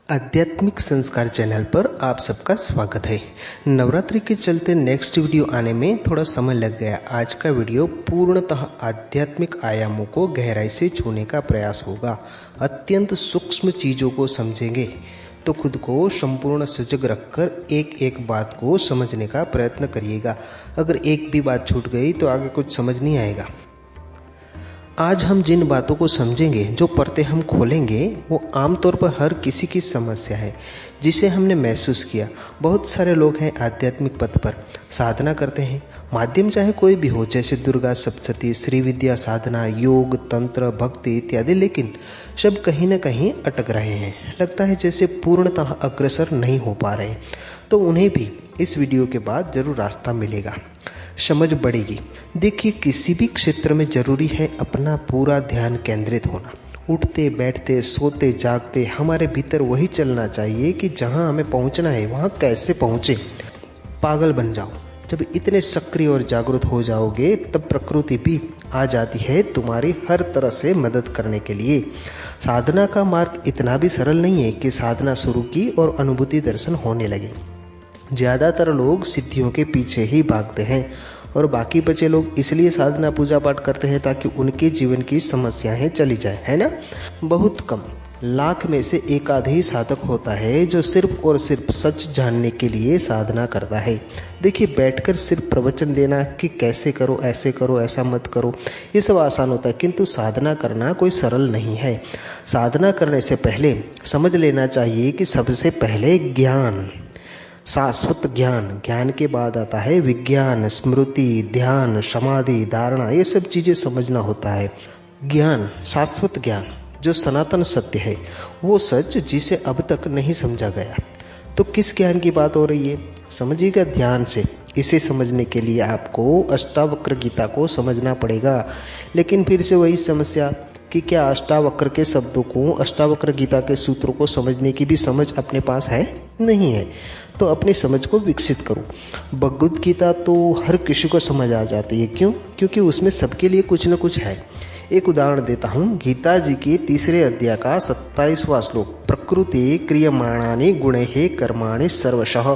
आध्यात्मिक संस्कार चैनल पर आप सबका स्वागत है। नवरात्रि के चलते नेक्स्ट वीडियो आने में थोड़ा समय लग गया। आज का वीडियो पूर्णतः आध्यात्मिक आयामों को गहराई से छूने का प्रयास होगा। अत्यंत सूक्ष्म चीज़ों को समझेंगे तो खुद को संपूर्ण सजग रखकर एक एक बात को समझने का प्रयत्न करिएगा। अगर एक भी बात छूट गई तो आगे कुछ समझ नहीं आएगा। आज हम जिन बातों को समझेंगे, जो परतें हम खोलेंगे, वो आमतौर पर हर किसी की समस्या है जिसे हमने महसूस किया। बहुत सारे लोग हैं आध्यात्मिक पथ पर, साधना करते हैं, माध्यम चाहे कोई भी हो, जैसे दुर्गा सप्तशती, श्री विद्या साधना, योग, तंत्र, भक्ति इत्यादि, लेकिन सब कहीं न कहीं अटक रहे हैं। लगता है जैसे पूर्णतः अग्रसर नहीं हो पा रहे। तो उन्हें भी इस वीडियो के बाद जरूर रास्ता मिलेगा, समझ बढ़ेगी। देखिए, किसी भी क्षेत्र में जरूरी है अपना पूरा ध्यान केंद्रित होना। उठते बैठते सोते जागते हमारे भीतर वही चलना चाहिए कि जहां हमें पहुंचना है वहां कैसे पहुंचे। पागल बन जाओ। जब इतने सक्रिय और जागरूक हो जाओगे तब प्रकृति भी आ जाती है तुम्हारी हर तरह से मदद करने के लिए। साधना का मार्ग इतना भी सरल नहीं है कि साधना शुरू की और अनुभूति दर्शन होने लगे। ज़्यादातर लोग सिद्धियों के पीछे ही भागते हैं और बाकी बचे लोग इसलिए साधना पूजा पाठ करते हैं ताकि उनके जीवन की समस्याएं चली जाए, है ना। बहुत कम, लाख में से एक आध ही साधक होता है जो सिर्फ और सिर्फ सच जानने के लिए साधना करता है। देखिए, बैठकर सिर्फ प्रवचन देना कि कैसे करो, ऐसा मत करो, ये सब आसान होता है, किंतु साधना करना कोई सरल नहीं है। साधना करने से पहले समझ लेना चाहिए कि सबसे पहले ज्ञान, शाश्वत ज्ञान के बाद आता है विज्ञान, स्मृति, ध्यान, समाधि, धारणा, ये सब चीज़ें समझना होता है। ज्ञान, शाश्वत ज्ञान जो सनातन सत्य है, वो सच जिसे अब तक नहीं समझा गया। तो किस ज्ञान की बात हो रही है, समझिएगा ध्यान से। इसे समझने के लिए आपको अष्टावक्र गीता को समझना पड़ेगा। लेकिन फिर से वही समस्या कि क्या अष्टावक्र के शब्दों को, अष्टावक्र गीता के सूत्रों को समझने की भी समझ अपने पास है? नहीं है। तो अपनी समझ को विकसित करो। भगवद गीता तो हर किसी को समझ आ जाती है। क्यों? क्योंकि उसमें सबके लिए कुछ न कुछ है। एक उदाहरण देता हूँ। गीता जी के 3 अध्याय का 27वां श्लोक, प्रकृति क्रियमाणानि गुणैः कर्माणि सर्वशः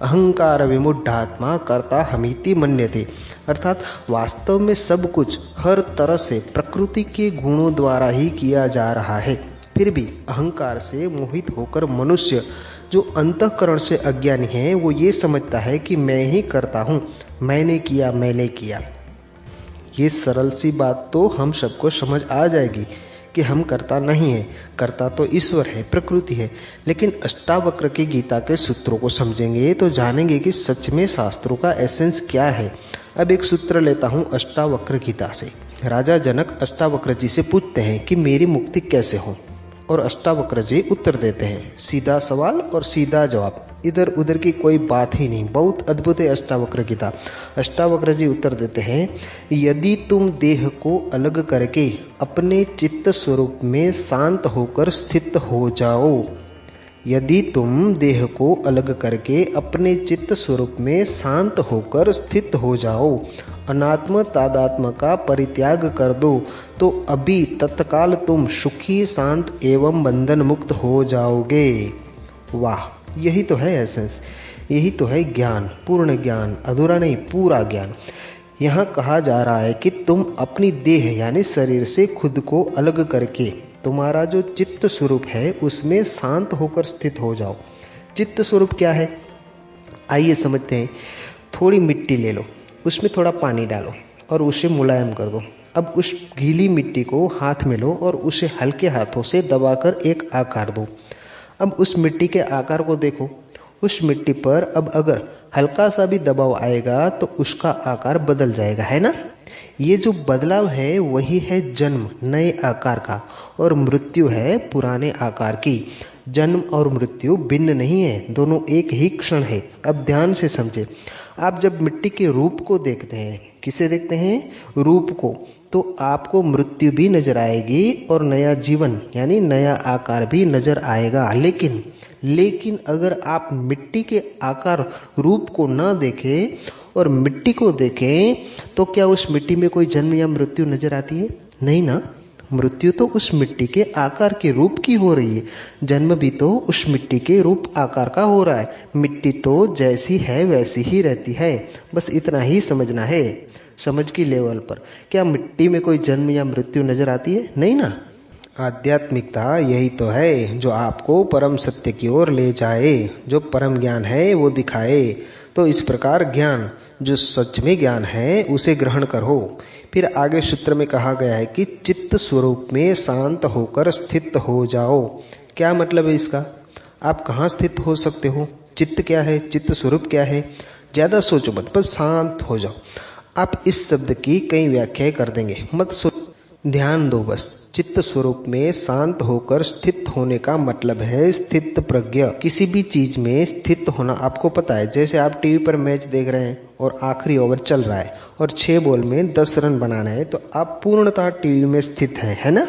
अहंकार विमुढ़ात्मा कर्ता हमीति मन्यते। अर्थात वास्तव में सब कुछ हर तरह से प्रकृति के गुणों द्वारा ही किया जा रहा है। फिर भी अहंकार से मोहित होकर मनुष्य जो अंतःकरण से अज्ञानी है, वो ये समझता है कि मैं ही करता हूँ, मैंने किया। ये सरल सी बात तो हम सबको समझ आ जाएगी कि हम करता नहीं है, करता तो ईश्वर है, प्रकृति है। लेकिन अष्टावक्र की गीता के सूत्रों को समझेंगे तो जानेंगे कि सच में शास्त्रों का एसेंस क्या है। अब एक सूत्र लेता हूँ अष्टावक्र गीता से। राजा जनक अष्टावक्र जी से पूछते हैं कि मेरी मुक्ति कैसे हो, और अष्टावक्र जी उत्तर देते हैं। सीधा सवाल और सीधा जवाब, इधर उधर की कोई बात ही नहीं। बहुत अद्भुत है अष्टावक्र गीता। अष्टावक्र जी उत्तर देते हैं, यदि तुम देह को अलग करके अपने चित्त स्वरूप में शांत होकर स्थित हो जाओ, यदि तुम देह को अलग करके अपने चित्त स्वरूप में शांत होकर स्थित हो जाओ, अनात्म तादात्म का परित्याग कर दो, तो अभी तत्काल तुम सुखी, शांत एवं बंधन मुक्त हो जाओगे। वाह, यही तो है एसेंस, यही तो है ज्ञान, पूर्ण ज्ञान, अधूरा नहीं, पूरा ज्ञान। यहाँ कहा जा रहा है कि तुम अपनी देह यानी शरीर से खुद को अलग करके तुम्हारा जो चित्त स्वरूप है उसमें शांत होकर स्थित हो जाओ। चित्त स्वरूप क्या है, आइए समझते हैं। थोड़ी मिट्टी ले लो, उसमें थोड़ा पानी डालो और उसे मुलायम कर दो। अब उस गीली मिट्टी को हाथ में लो और उसे हल्के हाथों से दबाकर एक आकार दो। अब उस मिट्टी के आकार को देखो। उस मिट्टी पर अब अगर हल्का सा भी दबाव आएगा तो उसका आकार बदल जाएगा, है ना। ये जो बदलाव है वही है जन्म, नए आकार का, और मृत्यु है पुराने आकार की। जन्म और मृत्यु भिन्न नहीं है, दोनों एक ही क्षण है। अब ध्यान से समझे। आप जब मिट्टी के रूप को देखते हैं, किसे देखते हैं? रूप को, तो आपको मृत्यु भी नजर आएगी और नया जीवन यानी नया आकार भी नजर आएगा। लेकिन अगर आप मिट्टी के आकार रूप को न देखें और मिट्टी को देखें तो क्या उस मिट्टी में कोई जन्म या मृत्यु नजर आती है? नहीं ना। मृत्यु तो उस मिट्टी के आकार के रूप की हो रही है, जन्म भी तो उस मिट्टी के रूप आकार का हो रहा है। मिट्टी तो जैसी है वैसी ही रहती है, बस इतना ही समझना है समझ की लेवल पर। क्या मिट्टी में कोई जन्म या मृत्यु नजर आती है? नहीं ना। आध्यात्मिकता यही तो है जो आपको परम सत्य की ओर ले जाए, जो परम ज्ञान है वो दिखाए। तो इस प्रकार ज्ञान जो सच में ज्ञान है उसे ग्रहण करो। फिर आगे सूत्र में कहा गया है कि चित्त स्वरूप में शांत होकर स्थित हो जाओ। क्या मतलब है इसका? आप कहाँ स्थित हो सकते हो? चित्त क्या है? चित्त स्वरूप क्या है? ज्यादा सोचो मत, बस शांत हो जाओ। आप इस शब्द की कई व्याख्याएं कर देंगे, मत सोचो, ध्यान दो बस। चित्त स्वरूप में शांत होकर स्थित होने का मतलब है स्थित प्रज्ञ। किसी भी चीज में स्थित होना आपको पता है। जैसे आप टीवी पर मैच देख रहे हैं और आखिरी ओवर चल रहा है और 6 बॉल में 10 रन बनाना है, तो आप पूर्णतः टीवी में स्थित हैं, है ना?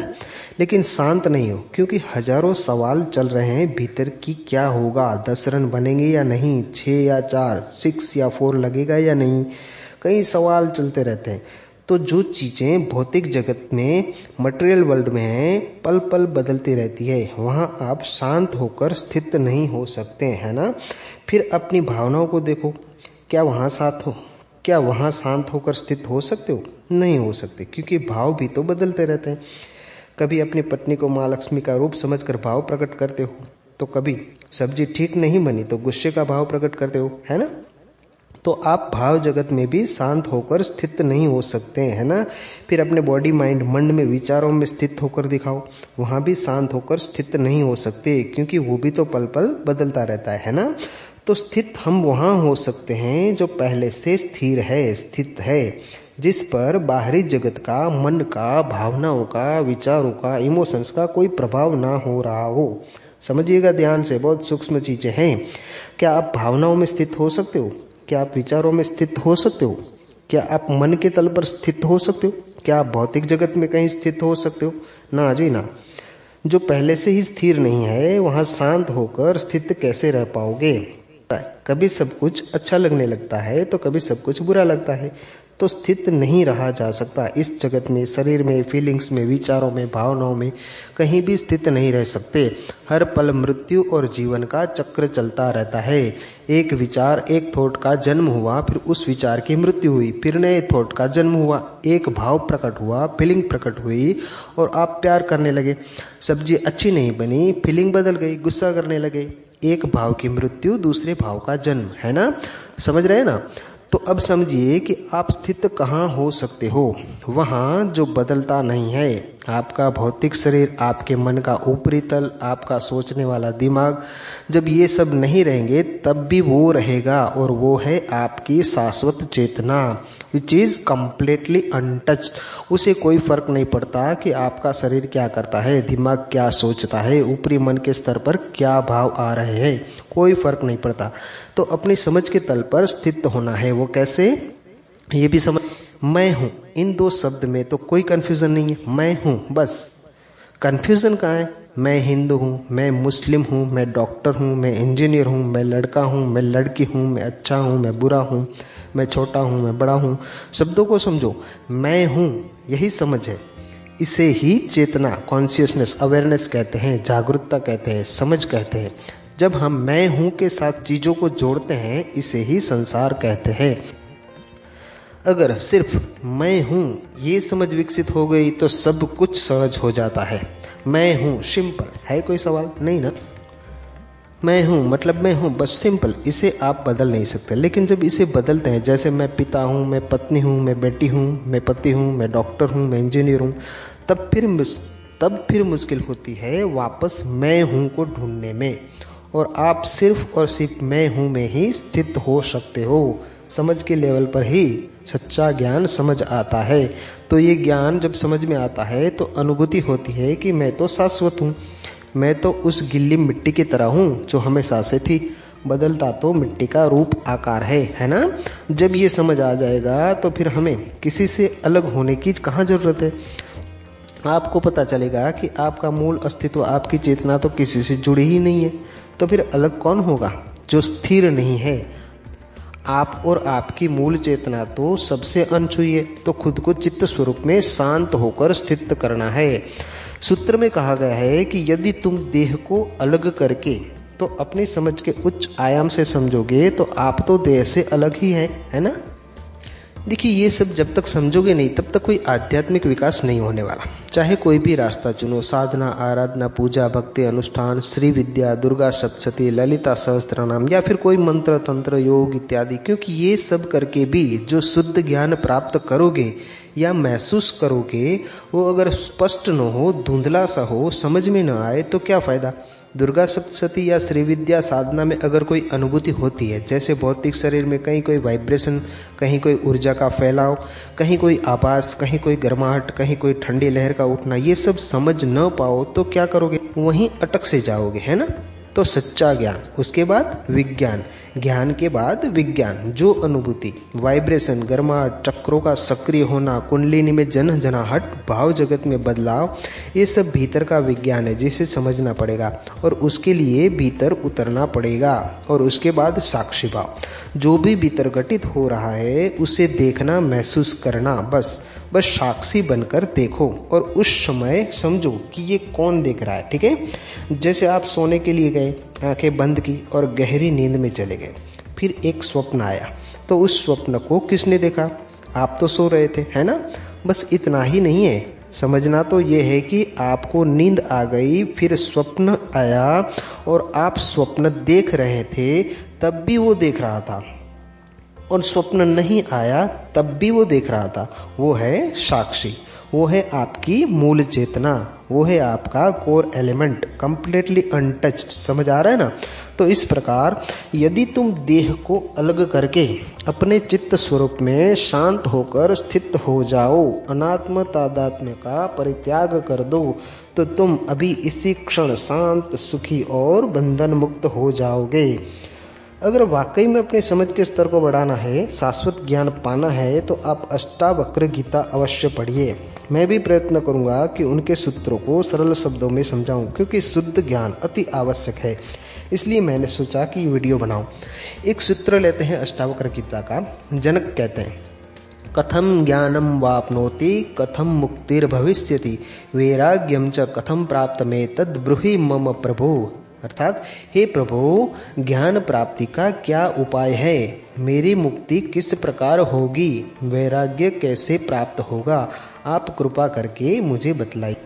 लेकिन शांत नहीं हो, क्योंकि हजारों सवाल चल रहे हैं भीतर की क्या होगा, 10 रन बनेंगे या नहीं, 6 या 4, 6 या 4 लगेगा या नहीं, कई सवाल चलते रहते हैं। तो जो चीज़ें भौतिक जगत में, मटेरियल वर्ल्ड में हैं, पल पल बदलती रहती है, वहाँ आप शांत होकर स्थित नहीं हो सकते, है ना? फिर अपनी भावनाओं को देखो, क्या वहाँ शांत होकर स्थित हो सकते हो? नहीं हो सकते, क्योंकि भाव भी तो बदलते रहते हैं। कभी अपनी पत्नी को माँ लक्ष्मी का रूप समझकर भाव प्रकट करते हो, तो कभी सब्जी ठीक नहीं बनी तो गुस्से का भाव प्रकट करते हो, है ना? तो आप भाव जगत में भी शांत होकर स्थित नहीं हो सकते, है ना? फिर अपने बॉडी माइंड मन में विचारों में स्थित होकर दिखाओ, वहाँ भी शांत होकर स्थित नहीं हो सकते, क्योंकि वो भी तो पल पल बदलता रहता है ना? तो स्थित हम वहाँ हो सकते हैं जो पहले से स्थिर है, स्थित है, जिस पर बाहरी जगत का, मन का, भावनाओं का, विचारों का, इमोशंस का कोई प्रभाव ना हो रहा हो। समझिएगा ध्यान से, बहुत सूक्ष्म चीजें हैं। क्या आप भावनाओं में स्थित हो सकते हो? क्या आप विचारों में स्थित हो सकते हो? क्या आप मन के तल पर स्थित हो सकते हो? क्या आप भौतिक जगत में कहीं स्थित हो सकते हो? ना जी ना। जो पहले से ही स्थिर नहीं है, वहां शांत होकर स्थित कैसे रह पाओगे? कभी सब कुछ अच्छा लगने लगता है तो कभी सब कुछ बुरा लगता है, तो स्थित नहीं रहा जा सकता। इस जगत में, शरीर में, फीलिंग्स में, विचारों में, भावनाओं में कहीं भी स्थित नहीं रह सकते। हर पल मृत्यु और जीवन का चक्र चलता रहता है। एक विचार, एक थॉट का जन्म हुआ, फिर उस विचार की मृत्यु हुई, फिर नए थॉट का जन्म हुआ, एक भाव प्रकट हुआ, फीलिंग प्रकट हुई और आप प्यार करने लगे। सब्जी अच्छी नहीं बनी, फीलिंग बदल गई, गुस्सा करने लगे। एक भाव की मृत्यु, दूसरे भाव का जन्म, है ना? समझ रहे हैं ना? तो अब समझिए कि आप स्थित कहाँ हो सकते हो। वहाँ जो बदलता नहीं है, आपका भौतिक शरीर, आपके मन का ऊपरी तल, आपका सोचने वाला दिमाग, जब ये सब नहीं रहेंगे तब भी वो रहेगा, और वो है आपकी शाश्वत चेतना, विच इज कम्प्लीटली अनटच्ड। उसे कोई फर्क नहीं पड़ता कि आपका शरीर क्या करता है, दिमाग क्या सोचता है, ऊपरी मन के स्तर पर क्या भाव आ रहे हैं, कोई फर्क नहीं पड़ता। तो अपनी समझ के तल पर स्थित होना है। वो कैसे? ये भी समझ, मैं हूं, इन 2 शब्द में तो कोई कंफ्यूजन नहीं है। मैं हूं, बस। कंफ्यूजन कहाँ है? मैं हिंदू हूँ, मैं मुस्लिम हूँ, मैं डॉक्टर हूँ, मैं इंजीनियर हूँ, मैं लड़का हूँ, मैं लड़की हूँ, मैं अच्छा हूँ, मैं बुरा हूँ, मैं छोटा हूँ, मैं बड़ा हूँ। शब्दों को समझो, मैं हूँ, यही समझ है। इसे ही चेतना, कॉन्शियसनेस, अवेयरनेस कहते हैं, जागरूकता कहते हैं, समझ कहते हैं। जब हम मैं हूं के साथ चीजों को जोड़ते हैं, इसे ही संसार कहते हैं। अगर सिर्फ मैं हूं ये समझ विकसित हो गई तो सब कुछ सहज हो जाता है। मैं हूं सिंपल है, कोई सवाल नहीं ना? मैं हूं मतलब मैं हूं, बस सिंपल। इसे आप बदल नहीं सकते। लेकिन जब इसे बदलते हैं, जैसे मैं पिता हूं, मैं पत्नी हूं, मैं बेटी हूं, मैं पति हूं, मैं डॉक्टर हूं, मैं इंजीनियर हूं, तब फिर मुश्किल होती है वापस मैं हूं को ढूंढने में। और आप सिर्फ और सिर्फ मैं हूं में ही स्थित हो सकते हो। समझ के लेवल पर ही सच्चा ज्ञान समझ आता है। तो ये ज्ञान जब समझ में आता है तो अनुभूति होती है कि मैं तो शाश्वत हूँ, मैं तो उस गिल्ली मिट्टी की तरह हूँ जो हमेशा से थी। बदलता तो मिट्टी का रूप आकार है ना? जब ये समझ आ जाएगा तो फिर हमें किसी से अलग होने की कहाँ जरूरत है। आपको पता चलेगा कि आपका मूल अस्तित्व, आपकी चेतना तो किसी से जुड़ी ही नहीं है। तो फिर अलग कौन होगा? जो स्थिर नहीं है। आप और आपकी मूल चेतना तो सबसे अनछुई है, तो खुद को चित्त स्वरूप में शांत होकर स्थित करना है। सूत्र में कहा गया है कि यदि तुम देह को अलग करके तो अपनी समझ के उच्च आयाम से समझोगे तो आप तो देह से अलग ही हैं, है ना। देखिए, ये सब जब तक समझोगे नहीं तब तक कोई आध्यात्मिक विकास नहीं होने वाला। चाहे कोई भी रास्ता चुनो, साधना, आराधना, पूजा, भक्ति, अनुष्ठान, श्री विद्या, दुर्गा सप्तशती, ललिता सहस्त्र नाम या फिर कोई मंत्र, तंत्र, योग इत्यादि, क्योंकि ये सब करके भी जो शुद्ध ज्ञान प्राप्त करोगे या महसूस करोगे वो अगर स्पष्ट न हो, धुंधला सा हो, समझ में न आए तो क्या फायदा। दुर्गा सप्तशती या श्री विद्या साधना में अगर कोई अनुभूति होती है, जैसे भौतिक शरीर में कहीं कोई वाइब्रेशन, कहीं कोई ऊर्जा का फैलाव, कहीं कोई आभास, कहीं कोई गर्माहट, कहीं कोई ठंडी लहर का उठना, ये सब समझ न पाओ तो क्या करोगे, वहीं अटक से जाओगे, है ना। तो सच्चा ज्ञान, उसके बाद विज्ञान, ज्ञान के बाद विज्ञान, जो अनुभूति, वाइब्रेशन, गर्माहट, चक्रों का सक्रिय होना, कुंडलिनी में जनहट, भाव जगत में बदलाव, ये सब भीतर का विज्ञान है जिसे समझना पड़ेगा और उसके लिए भीतर उतरना पड़ेगा। और उसके बाद साक्षी भाव, जो भी भीतर घटित हो रहा है उसे देखना, महसूस करना, बस साक्षी बनकर देखो और उस समय समझो कि ये कौन देख रहा है। ठीक है। जैसे आप सोने के लिए गए, आंखें बंद की और गहरी नींद में चले गए, फिर एक स्वप्न आया, तो उस स्वप्न को किसने देखा, आप तो सो रहे थे, है ना। बस इतना ही नहीं है, समझना तो ये है कि आपको नींद आ गई, फिर स्वप्न आया और आप स्वप्न देख रहे थे, तब भी वो देख रहा था, और स्वप्न नहीं आया तब भी वो देख रहा था। वो है साक्षी, वो है आपकी मूल चेतना, वो है आपका कोर एलिमेंट, कंप्लीटली अनटच्ड। समझ आ रहा है ना। तो इस प्रकार यदि तुम देह को अलग करके अपने चित्त स्वरूप में शांत होकर स्थित हो जाओ, अनात्म तादात्म्य का परित्याग कर दो, तो तुम अभी इसी क्षण शांत, सुखी और बंधन मुक्त हो जाओगे। अगर वाकई में अपने समझ के स्तर को बढ़ाना है, शाश्वत ज्ञान पाना है, तो आप अष्टावक्र गीता अवश्य पढ़िए। मैं भी प्रयत्न करूंगा कि उनके सूत्रों को सरल शब्दों में समझाऊं, क्योंकि शुद्ध ज्ञान अति आवश्यक है। इसलिए मैंने सोचा कि वीडियो बनाऊं। एक सूत्र लेते हैं अष्टावक्र गीता का। जनक कहते हैं, कथम ज्ञानम वाप्नोति कथम मुक्तिर्भविष्यति वैराग्यम च कथम प्राप्त में तद ब्रूहि मम प्रभु। अर्थात, हे प्रभु, ज्ञान प्राप्ति का क्या उपाय है, मेरी मुक्ति किस प्रकार होगी, वैराग्य कैसे प्राप्त होगा, आप कृपा करके मुझे बतलाइए।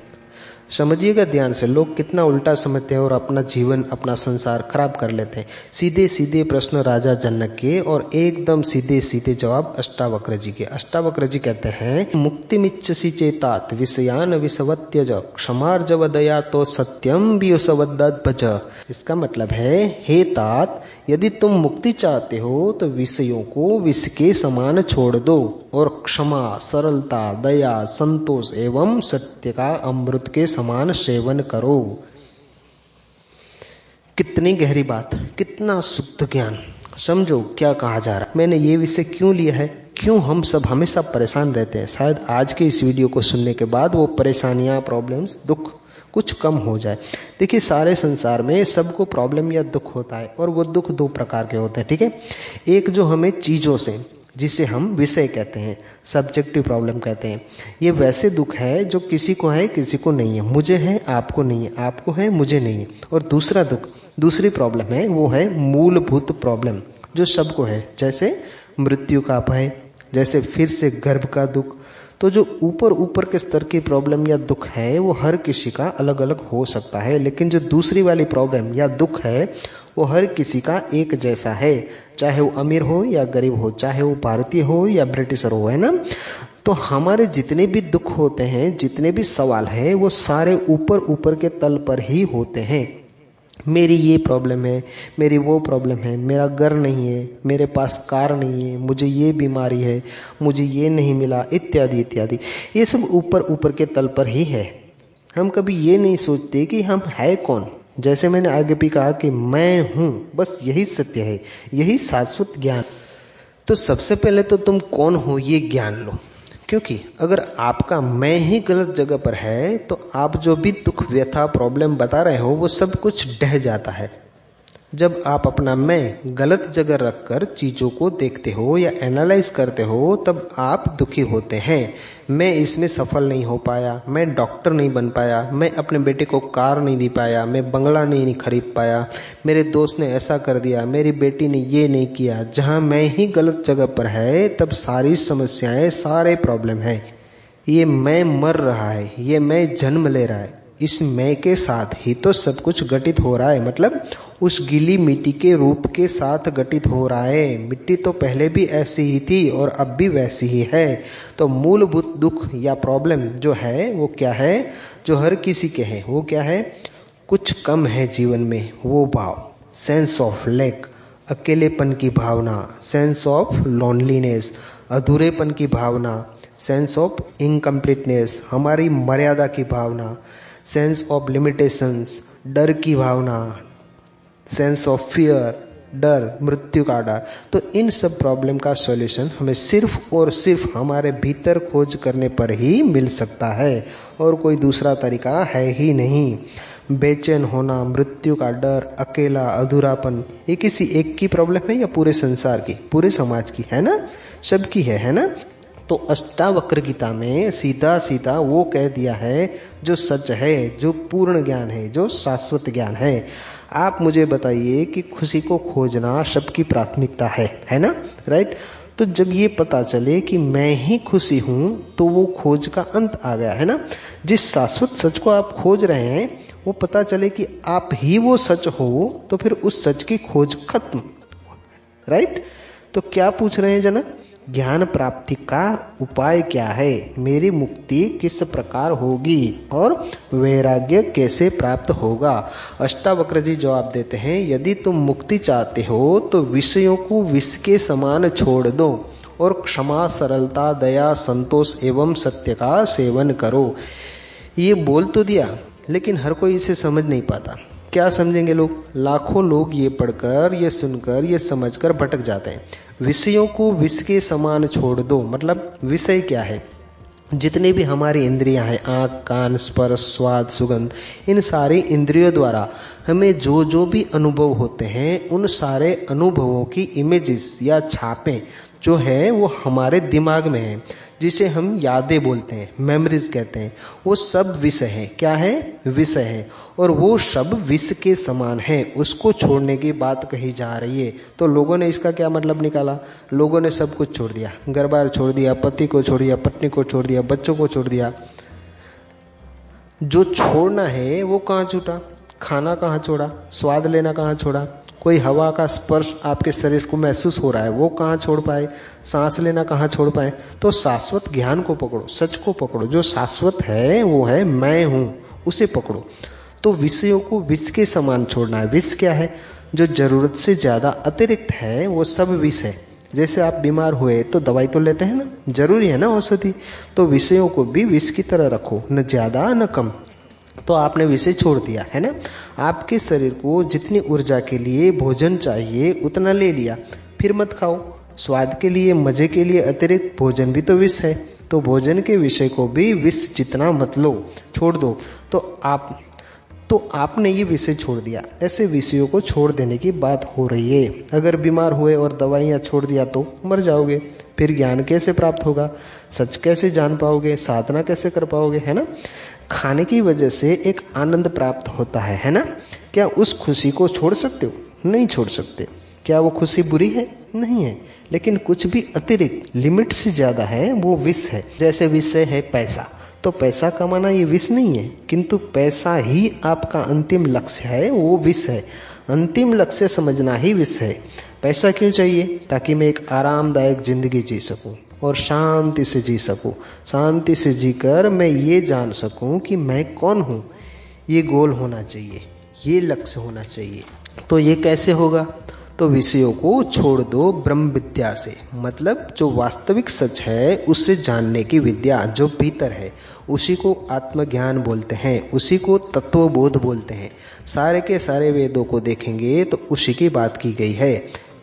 समझिएगा ध्यान से, लोग कितना उल्टा समझते हैं और अपना जीवन, अपना संसार खराब कर लेते हैं। सीधे सीधे प्रश्न राजा जनक के और एकदम सीधे सीधे जवाब अष्टावक्र जी के। अष्टावक्र जी कहते हैं, मुक्तिमिच्छसि चेतात विषयान विषवत्यज क्षमार्जव दया तो सत्यम विषवद्भज। इसका मतलब है, हे तात, यदि तुम मुक्ति चाहते हो तो विषयों को विष के समान छोड़ दो और क्षमा, सरलता, दया, संतोष एवं सत्य का अमृत के समान सेवन करो। कितनी गहरी बात, कितना शुद्ध ज्ञान। समझो क्या कहा जा रहा है। मैंने ये विषय क्यों लिया है, क्यों हम सब हमेशा परेशान रहते हैं। शायद आज के इस वीडियो को सुनने के बाद वो परेशानियां, प्रॉब्लम्स, दुख कुछ कम हो जाए। देखिए, सारे संसार में सबको प्रॉब्लम या दुख होता है, और वो दुख दो प्रकार के होते हैं। ठीक है। एक जो हमें चीज़ों से, जिसे हम विषय कहते हैं, सब्जेक्टिव प्रॉब्लम कहते हैं, ये वैसे दुख है जो किसी को है किसी को नहीं है, मुझे है आपको नहीं है, आपको है मुझे नहीं है। और दूसरा दुख, दूसरी प्रॉब्लम है, वो है मूलभूत प्रॉब्लम जो सबको है, जैसे मृत्यु का भय, जैसे फिर से गर्भ का दुख। तो जो ऊपर ऊपर के स्तर की प्रॉब्लम या दुख है वो हर किसी का अलग अलग हो सकता है, लेकिन जो दूसरी वाली प्रॉब्लम या दुख है वो हर किसी का एक जैसा है, चाहे वो अमीर हो या गरीब हो, चाहे वो भारतीय हो या ब्रिटिशर हो, है ना। तो हमारे जितने भी दुख होते हैं, जितने भी सवाल हैं, वो सारे ऊपर ऊपर के तल पर ही होते हैं। मेरी ये प्रॉब्लम है, मेरी वो प्रॉब्लम है, मेरा घर नहीं है, मेरे पास कार नहीं है, मुझे ये बीमारी है, मुझे ये नहीं मिला, इत्यादि इत्यादि। ये सब ऊपर ऊपर के तल पर ही है। हम कभी ये नहीं सोचते कि हम है कौन। जैसे मैंने आगे भी कहा कि मैं हूँ, बस यही सत्य है, यही शाश्वत ज्ञान। तो सबसे पहले तो तुम कौन हो ये ज्ञान लो, क्योंकि अगर आपका मैं ही गलत जगह पर है तो आप जो भी दुख, व्यथा, प्रॉब्लम बता रहे हो वो सब कुछ ढह जाता है। जब आप अपना मैं गलत जगह रखकर चीज़ों को देखते हो या एनालाइज करते हो तब आप दुखी होते हैं। मैं इसमें सफल नहीं हो पाया, मैं डॉक्टर नहीं बन पाया, मैं अपने बेटे को कार नहीं दे पाया, मैं बंगला नहीं खरीद पाया, मेरे दोस्त ने ऐसा कर दिया, मेरी बेटी ने ये नहीं किया। जहाँ मैं ही गलत जगह पर है तब सारी समस्याएं, सारे प्रॉब्लम है। ये मैं मर रहा है, ये मैं जन्म ले रहा है, इस मैं के साथ ही तो सब कुछ घटित हो रहा है। मतलब उस गीली मिट्टी के रूप के साथ घटित हो रहा है। मिट्टी तो पहले भी ऐसी ही थी और अब भी वैसी ही है। तो मूलभूत दुख या प्रॉब्लम जो है वो क्या है, जो हर किसी के है, वो क्या है, कुछ कम है जीवन में, वो भाव, सेंस ऑफ लैक, अकेलेपन की भावना, सेंस ऑफ लोनलीनेस, अधूरेपन की भावना, सेंस ऑफ इनकम्प्लीटनेस, हमारी मर्यादा की भावना, सेंस ऑफ लिमिटेशंस, डर की भावना, सेंस ऑफ फियर, डर, मृत्यु का डर। तो इन सब प्रॉब्लम का सॉल्यूशन हमें सिर्फ और सिर्फ हमारे भीतर खोज करने पर ही मिल सकता है और कोई दूसरा तरीका है ही नहीं। बेचैन होना, मृत्यु का डर, अकेला, अधूरापन, ये किसी एक की प्रॉब्लम है या पूरे संसार की, पूरे समाज की है ना, सबकी है ना। तो अष्टावक्र गीता में सीधा सीधा वो कह दिया है जो सच है, जो पूर्ण ज्ञान है, जो शाश्वत ज्ञान है। आप मुझे बताइए कि खुशी को खोजना सबकी प्राथमिकता है ना, राइट। तो जब ये पता चले कि मैं ही खुशी हूँ तो वो खोज का अंत आ गया है ना। जिस शाश्वत सच को आप खोज रहे हैं वो पता चले कि आप ही वो सच हो तो फिर उस सच की खोज खत्म, राइट। तो क्या पूछ रहे हैं जनक, ज्ञान प्राप्ति का उपाय क्या है, मेरी मुक्ति किस प्रकार होगी और वैराग्य कैसे प्राप्त होगा। अष्टावक्र जी जवाब देते हैं, यदि तुम मुक्ति चाहते हो तो विषयों को विष के समान छोड़ दो और क्षमा, सरलता, दया, संतोष एवं सत्य का सेवन करो। ये बोल तो दिया लेकिन हर कोई इसे समझ नहीं पाता। क्या समझेंगे लोग, लाखों लोग ये पढ़कर, ये सुनकर, ये समझकर भटक जाते हैं। विषयों को विष के समान छोड़ दो, मतलब विषय क्या है, जितनी भी हमारी इंद्रियां हैं, आँख, कान, स्पर्श, स्वाद, सुगंध, इन सारी इंद्रियों द्वारा हमें जो जो भी अनुभव होते हैं उन सारे अनुभवों की इमेजेस या छापें जो है वो हमारे दिमाग में है, जिसे हम यादें बोलते हैं, मेमोरीज कहते हैं। वो सब विषय है, क्या है, विषय है। और वो सब विष के समान है, उसको छोड़ने की बात कही जा रही है। तो लोगों ने इसका क्या मतलब निकाला, लोगों ने सब कुछ छोड़ दिया, घर बार छोड़ दिया, पति को छोड़ दिया, पत्नी को छोड़ दिया, बच्चों को छोड़ दिया। जो छोड़ना है वो कहाँ छूटा, खाना कहाँ छोड़ा, स्वाद लेना कहाँ छोड़ा, कोई हवा का स्पर्श आपके शरीर को महसूस हो रहा है वो कहाँ छोड़ पाए, सांस लेना कहाँ छोड़ पाए। तो शाश्वत ज्ञान को पकड़ो, सच को पकड़ो, जो शाश्वत है वो है मैं हूँ, उसे पकड़ो। तो विषयों को विष के समान छोड़ना है। विष क्या है, जो जरूरत से ज़्यादा अतिरिक्त है वो सब विष है। जैसे आप बीमार हुए तो दवाई तो लेते हैं ना, जरूरी है ना औषधि। तो विषयों को भी विष की तरह रखो, न ज़्यादा न कम। तो आपने विषय छोड़ दिया है ना। आपके शरीर को जितनी ऊर्जा के लिए भोजन चाहिए उतना ले लिया, फिर मत खाओ। स्वाद के लिए, मजे के लिए अतिरिक्त भोजन भी तो विष है। तो भोजन के विषय को भी विष जितना मत लो, छोड़ दो। तो आपने ये विषय छोड़ दिया। ऐसे विषयों को छोड़ देने की बात हो रही है। अगर बीमार हुए और दवाइयाँ छोड़ दिया तो मर जाओगे। फिर ज्ञान कैसे प्राप्त होगा, सच कैसे जान पाओगे, साधना कैसे कर पाओगे, है ना। खाने की वजह से एक आनंद प्राप्त होता है ना। क्या उस खुशी को छोड़ सकते हो, नहीं छोड़ सकते। क्या वो खुशी बुरी है, नहीं है। लेकिन कुछ भी अतिरिक्त लिमिट से ज़्यादा है वो विष है। जैसे विषय है पैसा, तो पैसा कमाना ये विष नहीं है, किंतु पैसा ही आपका अंतिम लक्ष्य है, वो विष है। अंतिम लक्ष्य समझना ही विष है। पैसा क्यों चाहिए, ताकि मैं एक आरामदायक जिंदगी जी सकूं और शांति से जी सकूं। शांति से जीकर मैं ये जान सकूं कि मैं कौन हूं। ये गोल होना चाहिए, ये लक्ष्य होना चाहिए। तो ये कैसे होगा, तो विषयों को छोड़ दो ब्रह्म विद्या से। मतलब जो वास्तविक सच है उससे जानने की विद्या जो भीतर है, उसी को आत्मज्ञान बोलते हैं, उसी को तत्वबोध बोलते हैं। सारे के सारे वेदों को देखेंगे तो उसी की बात की गई है।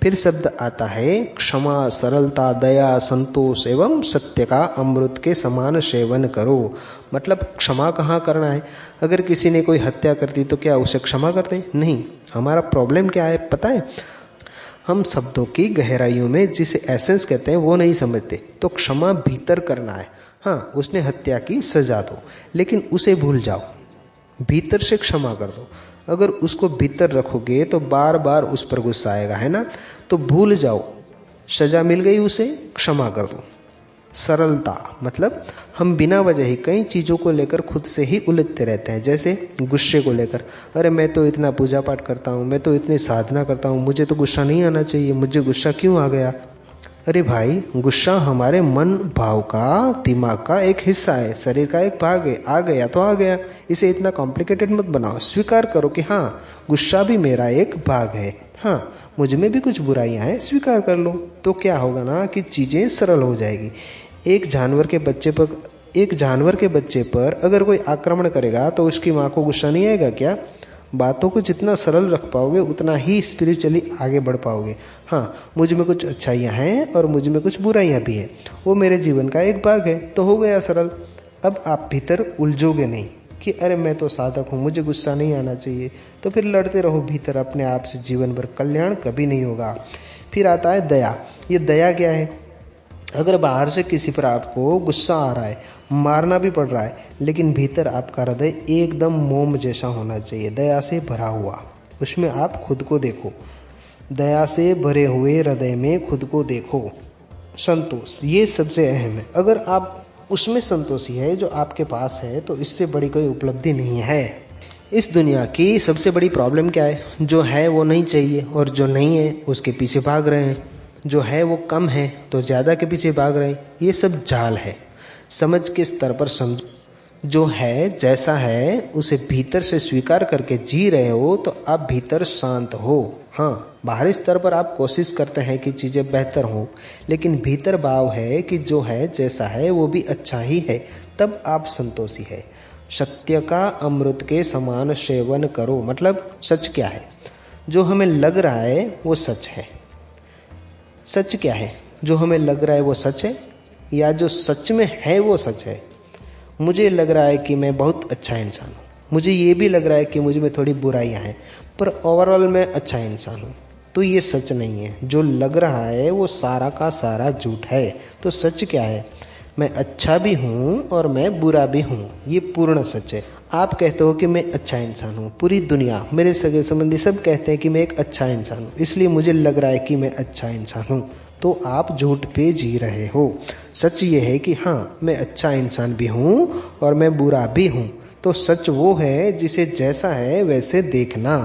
फिर शब्द आता है क्षमा, सरलता, दया, संतोष एवं सत्य का अमृत के समान सेवन करो। मतलब क्षमा कहाँ करना है? अगर किसी ने कोई हत्या कर दी तो क्या उसे क्षमा करते हैं? नहीं। हमारा प्रॉब्लम क्या है पता है? हम शब्दों की गहराइयों में जिसे एसेंस कहते हैं वो नहीं समझते। तो क्षमा भीतर करना है। हाँ, उसने हत्या की, सजा दो, लेकिन उसे भूल जाओ, भीतर से क्षमा कर दो। अगर उसको भीतर रखोगे तो बार बार उस पर गुस्सा आएगा, है ना? तो भूल जाओ, सजा मिल गई उसे, क्षमा कर दो। सरलता मतलब हम बिना वजह ही कई चीज़ों को लेकर खुद से ही उलझते रहते हैं। जैसे गुस्से को लेकर, अरे मैं तो इतना पूजा पाठ करता हूँ, मैं तो इतनी साधना करता हूँ, मुझे तो गुस्सा नहीं आना चाहिए, मुझे गुस्सा क्यों आ गया? अरे भाई, गुस्सा हमारे मन भाव का, दिमाग का एक हिस्सा है, शरीर का एक भाग है। आ गया तो आ गया, इसे इतना कॉम्प्लिकेटेड मत बनाओ। स्वीकार करो कि हाँ, गुस्सा भी मेरा एक भाग है, हाँ मुझ में भी कुछ बुराइयां हैं, स्वीकार कर लो। तो क्या होगा ना कि चीज़ें सरल हो जाएगी। एक जानवर के बच्चे पर अगर कोई आक्रमण करेगा तो उसकी माँ को गुस्सा नहीं आएगा क्या? बातों को जितना सरल रख पाओगे उतना ही स्पिरिचुअली आगे बढ़ पाओगे। हाँ, मुझ में कुछ अच्छाइयाँ हैं और मुझ में कुछ बुराइयाँ भी हैं, वो मेरे जीवन का एक भाग है, तो हो गया सरल। अब आप भीतर उलझोगे नहीं कि अरे मैं तो साधक हूँ, मुझे गुस्सा नहीं आना चाहिए। तो फिर लड़ते रहो भीतर अपने आप से, जीवन भर कल्याण कभी नहीं होगा। फिर आता है दया। ये दया क्या है? अगर बाहर से किसी पर आपको गुस्सा आ रहा है, मारना भी पड़ रहा है, लेकिन भीतर आपका हृदय एकदम मोम जैसा होना चाहिए, दया से भरा हुआ। उसमें आप खुद को देखो, दया से भरे हुए हृदय में खुद को देखो। संतोष, ये सबसे अहम है। अगर आप उसमें संतोषी है जो आपके पास है, तो इससे बड़ी कोई उपलब्धि नहीं है। इस दुनिया की सबसे बड़ी प्रॉब्लम क्या है? जो है वो नहीं चाहिए, और जो नहीं है उसके पीछे भाग रहे हैं। जो है वो कम है तो ज़्यादा के पीछे भाग रहे हैं। ये सब जाल है। समझ के स्तर पर समझो, जो है जैसा है उसे भीतर से स्वीकार करके जी रहे हो तो आप भीतर शांत हो। हाँ, बाहरी स्तर पर आप कोशिश करते हैं कि चीज़ें बेहतर हों, लेकिन भीतर भाव है कि जो है जैसा है वो भी अच्छा ही है, तब आप संतोषी है। सत्य का अमृत के समान सेवन करो। मतलब सच क्या है? जो हमें लग रहा है वो सच है। सच क्या है? जो हमें लग रहा है वो सच है, या जो सच में है वो सच है? मुझे लग रहा है कि मैं बहुत अच्छा इंसान हूँ, मुझे ये भी लग रहा है कि मुझ में थोड़ी बुराइयाँ हैं, पर ओवरऑल मैं अच्छा इंसान हूँ, तो ये सच नहीं है। जो लग रहा है वो सारा का सारा झूठ है। तो सच क्या है? मैं अच्छा भी हूँ और मैं बुरा भी हूँ, ये पूर्ण सच है। आप कहते हो कि मैं अच्छा इंसान हूँ, पूरी दुनिया, मेरे सगे संबंधी सब कहते हैं कि मैं एक अच्छा इंसान हूँ, इसलिए मुझे लग रहा है कि मैं अच्छा इंसान हूँ, तो आप झूठ पे जी रहे हो। सच ये है कि हाँ, मैं अच्छा इंसान भी हूँ और मैं बुरा भी हूँ। तो सच वो है जिसे जैसा है वैसे देखना।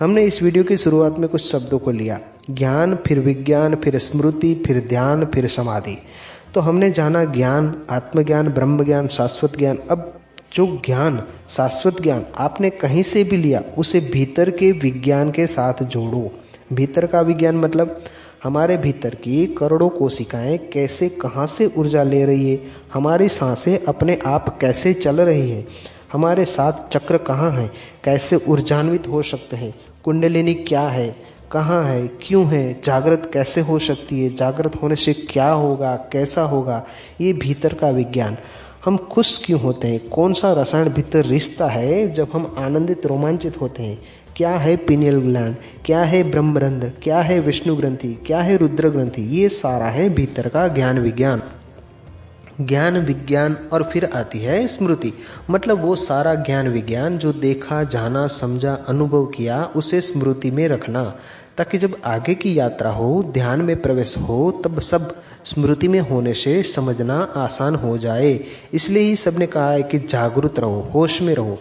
हमने इस वीडियो की शुरुआत में कुछ शब्दों को लिया, ज्ञान, फिर विज्ञान, फिर स्मृति, फिर ध्यान, फिर समाधि। तो हमने जाना ज्ञान, आत्मज्ञान, ब्रह्म ज्ञान, शाश्वत ज्ञान। अब जो ज्ञान, शाश्वत ज्ञान आपने कहीं से भी लिया, उसे भीतर के विज्ञान के साथ जोड़ो। भीतर का विज्ञान मतलब हमारे भीतर की करोड़ों कोशिकाएं कैसे, कहाँ से ऊर्जा ले रही है, हमारी सांसें अपने आप कैसे चल रही है, हमारे साथ चक्र कहाँ हैं, कैसे ऊर्जान्वित हो सकते हैं, कुंडलिनी क्या है, कहाँ है, क्यों है, जागृत कैसे हो सकती है, जागृत होने से क्या होगा, कैसा होगा, ये भीतर का विज्ञान। हम खुश क्यों होते हैं, कौन सा रसायन भीतर रिश्ता है जब हम आनंदित, रोमांचित होते हैं, क्या है पीनियल ग्लैंड, क्या है ब्रह्मरंध्र, क्या है विष्णु ग्रंथि, क्या है रुद्र ग्रंथि, ये सारा है भीतर का ज्ञान विज्ञान। ज्ञान विज्ञान और फिर आती है स्मृति, मतलब वो सारा ज्ञान विज्ञान जो देखा, जाना, समझा, अनुभव किया, उसे स्मृति में रखना, ताकि जब आगे की यात्रा हो, ध्यान में प्रवेश हो, तब सब स्मृति में होने से समझना आसान हो जाए। इसलिए ही सबने कहा है कि जागरूक रहो, होश में रहो।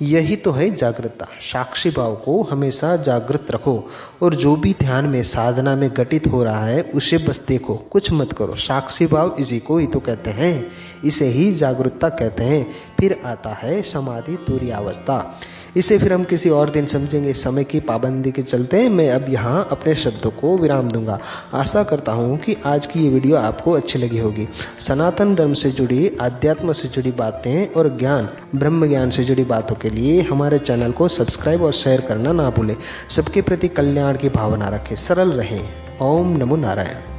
यही तो है जागृतता। साक्षी भाव को हमेशा जागृत रखो, और जो भी ध्यान में, साधना में घटित हो रहा है उसे बस देखो, कुछ मत करो। साक्षी भाव इसी को ही तो कहते हैं, इसे ही जागरूकता कहते हैं। फिर आता है समाधि तुरीय अवस्था। इसे फिर हम किसी और दिन समझेंगे। समय की पाबंदी के चलते मैं अब यहाँ अपने शब्दों को विराम दूंगा। आशा करता हूँ कि आज की ये वीडियो आपको अच्छी लगी होगी। सनातन धर्म से जुड़ी, आध्यात्म से जुड़ी बातें और ज्ञान, ब्रह्म ज्ञान से जुड़ी बातों के के लिए हमारे चैनल को सब्सक्राइब और शेयर करना ना भूलें। सबके प्रति कल्याण की भावना रखें, सरल रहें। ओम नमो नारायण।